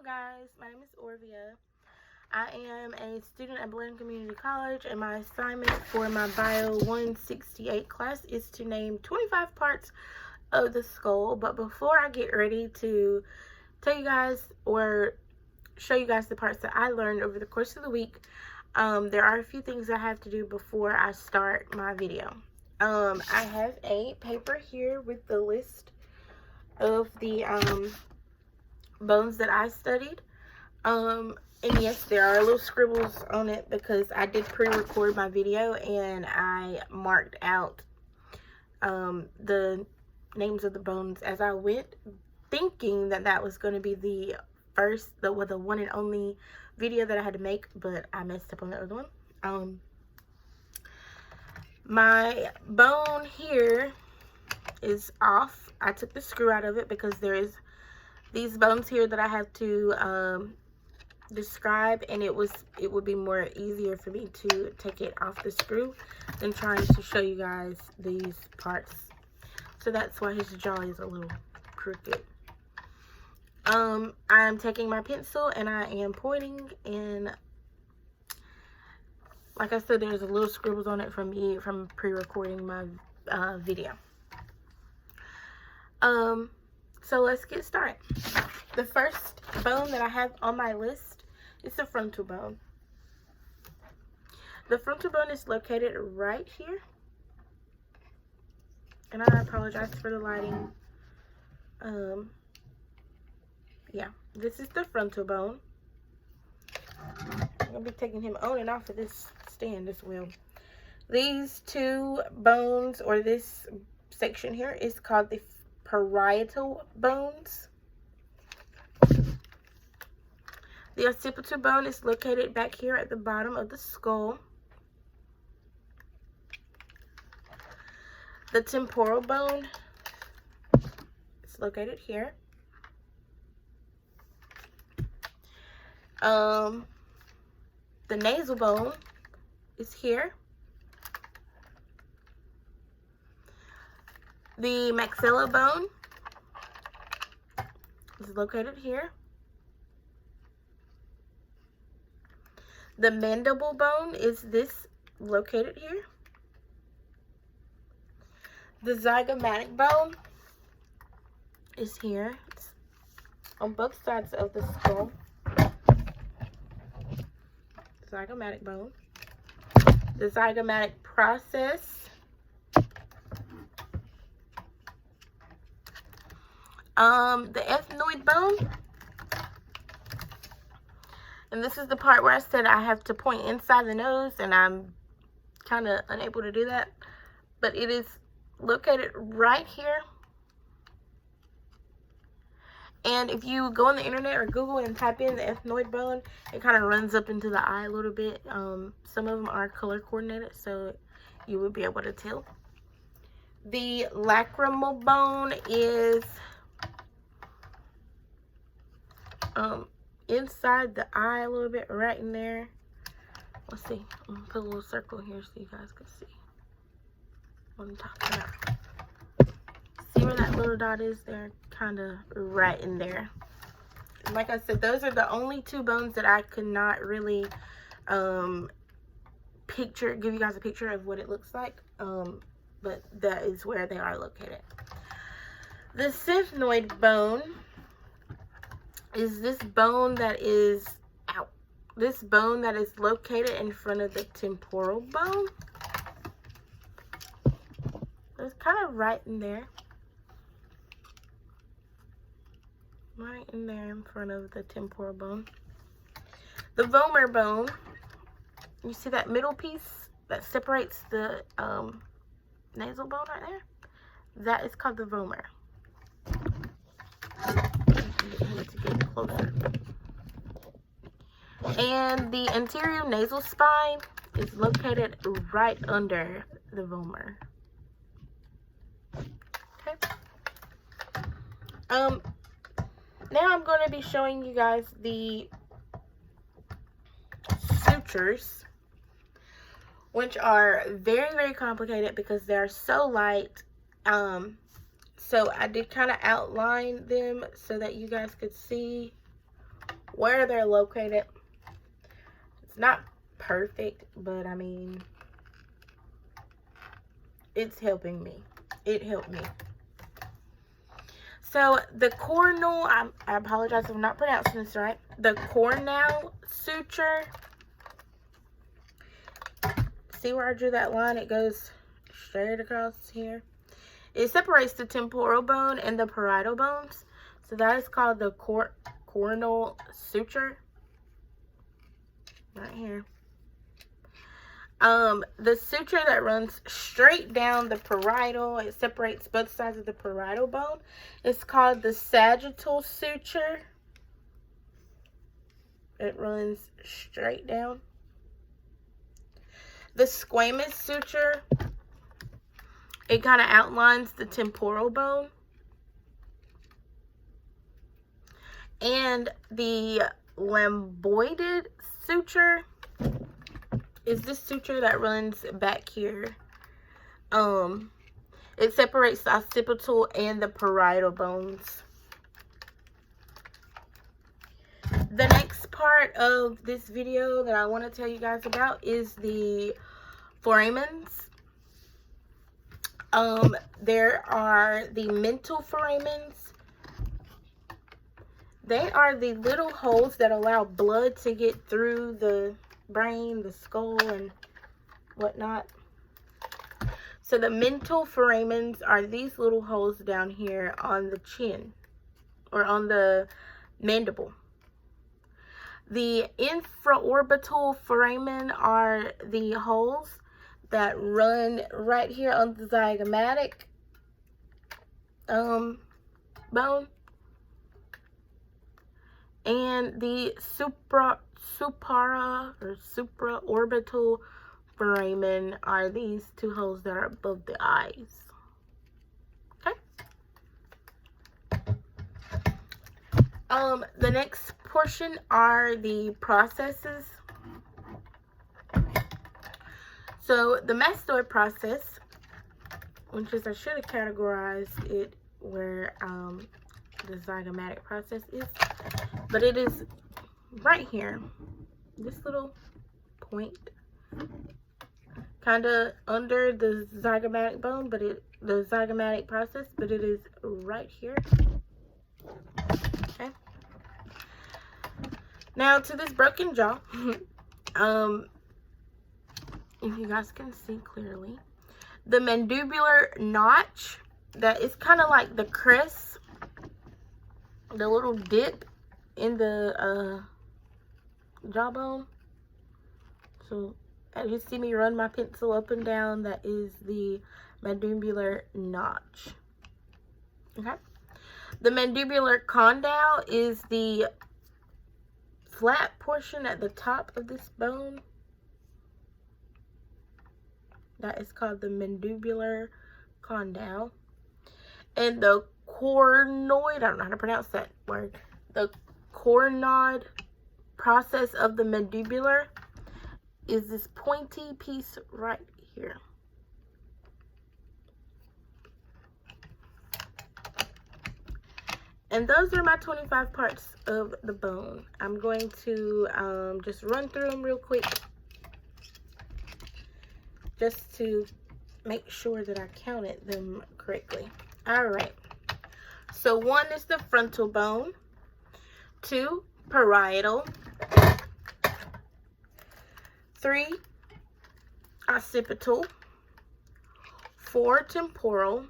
guys, my name is Orvia. I am a student at Belen Community College, and my assignment for my Bio 168 class is to name 25 parts of the skull. But before I get ready to tell you guys or show you guys the parts that I learned over the course of the week, there are a few things I have to do before I start my video. I have a paper here with the list of the bones that I studied. And yes, there are little scribbles on it because I did pre-record my video and I marked out the names of the bones as I went, thinking that that was going to be the one and only video that I had to make, but I messed up on the other one. My bone here is off. I took the screw out of it because there is these bones here that I have to describe, and it would be more easier for me to take it off the screw than trying to show you guys these parts. So that's why his jaw is a little crooked. I'm taking my pencil and I am pointing, and like I said, there's a little scribbles on it from pre-recording my video. So let's get started. The first bone that I have on my list is the frontal bone. The frontal bone is located right here. And I apologize for the lighting. Yeah, this is the frontal bone. I'm going to be taking him on and off of this stand as well. These two bones, or this section here, is called the parietal bones. The occipital bone is located back here at the bottom of the skull. The temporal bone is located here. The nasal bone is here. The maxilla bone is located here. The mandible bone is this located here. The zygomatic bone is here. It's on both sides of the skull. Zygomatic bone. The zygomatic process. The ethmoid bone. And this is the part where I said I have to point inside the nose, and I'm kind of unable to do that. But it is located right here. And if you go on the internet or Google and type in the ethmoid bone, it kind of runs up into the eye a little bit. Some of them are color coordinated, so you would be able to tell. The lacrimal bone is inside the eye a little bit, right in there. Let's see. I'm gonna put a little circle here so you guys can see what I'm talking about. See where that little dot is? They're kind of right in there. And like I said, those are the only two bones that I could not really give you guys a picture of what it looks like. But that is where they are located. The syphnoid bone is this bone that is out. This bone that is located in front of the temporal bone. It's kind of right in there. Right in there in front of the temporal bone. The vomer bone. You see that middle piece that separates the nasal bone right there? That is called the vomer. To get closer. And the anterior nasal spine is located right under the vomer. Okay. Now I'm going to be showing you guys the sutures, which are very, very complicated because they're so light. So I did kind of outline them so that you guys could see where they're located. It's not perfect, but I mean, it's helping me. It helped me. So the cornel, I apologize if I'm not pronouncing this right. The cornel suture. See where I drew that line? It goes straight across here. It separates the temporal bone and the parietal bones. So that is called the cornel suture. Right here. The suture that runs straight down the parietal, it separates both sides of the parietal bone. It's called the sagittal suture. It runs straight down. The squamous suture, it kind of outlines the temporal bone. And the lambdoid suture is this suture that runs back here. It separates the occipital and the parietal bones. The next part of this video that I want to tell you guys about is the foramens. There are the mental foramens. They are the little holes that allow blood to get through the brain, the skull, and whatnot. So the mental foramens are these little holes down here on the chin or on the mandible. The infraorbital foramen are the holes that run right here on the zygomatic bone. And the supraorbital foramen are these two holes that are above the eyes. Okay. The next portion are the processes. So the mastoid process, which is, I should have categorized it where the zygomatic process is, but it is right here, this little point, kind of under the zygomatic bone, but the zygomatic process, but it is right here. Okay. Now to this broken jaw. If you guys can see clearly, the mandibular notch, that is kind of like the crest, the little dip in the jawbone. So as you see me run my pencil up and down, that is the mandibular notch. Okay. The mandibular condyle is the flat portion at the top of this bone. That is called the mandibular condyle. And the cornoid, I don't know how to pronounce that word. The cornoid process of the mandibular is this pointy piece right here. And those are my 25 parts of the bone. I'm going to just run through them real quick, just to make sure that I counted them correctly. All right. So 1 is the frontal bone, 2 parietal, 3 occipital, 4 temporal,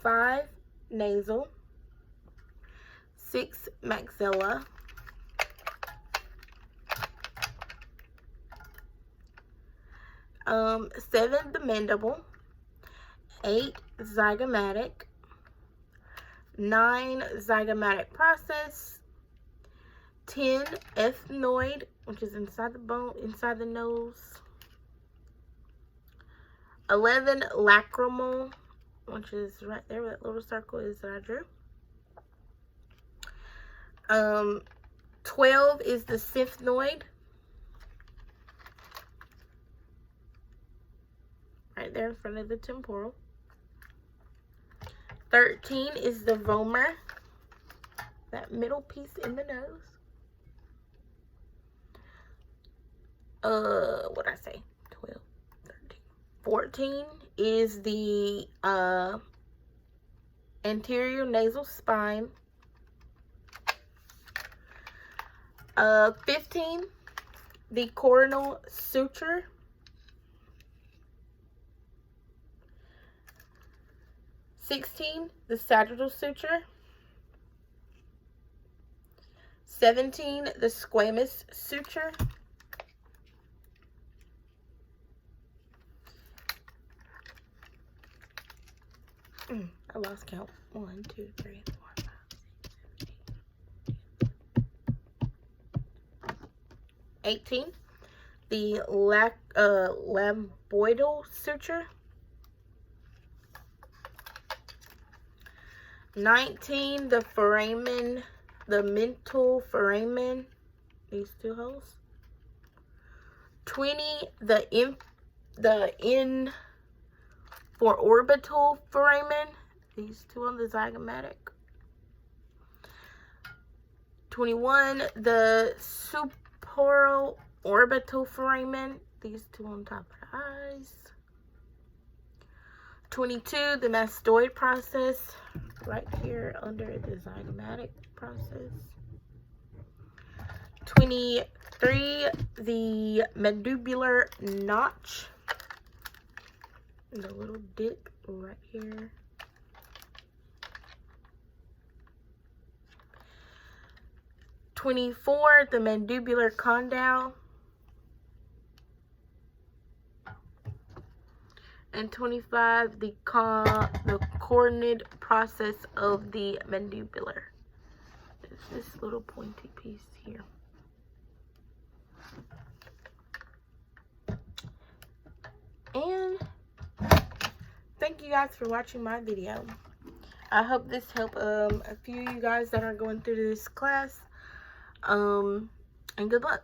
5 nasal, 6 maxilla, 7 the mandible, 8 zygomatic, 9 zygomatic process, 10 ethmoid, which is inside the bone, inside the nose, 11 lacrimal, which is right there where that little circle is that I drew. 12 is the syphnoid, right there in front of the temporal. 13 is the vomer. that middle piece in the nose. What did I say? 12, 13, 14 is the anterior nasal spine. 15, the coronal suture. 16, the sagittal suture. 17, the squamous suture. I lost count. 1, 2, 3, 4, 5, 6, 7, 8. 18, the lambdoidal suture. 19, the foramen, the mental foramen, these two holes. 20, the infraorbital foramen, these two on the zygomatic. 21, the supraorbital foramen, these two on top of the eyes. 22, the mastoid process, right here under the zygomatic process. 23, the mandibular notch, the little dip right here. 24, the mandibular condyle. And 25, the cornid process of the mandibular. It's this little pointy piece here. And thank you guys for watching my video. I hope this helped a few of you guys that are going through this class. And good luck.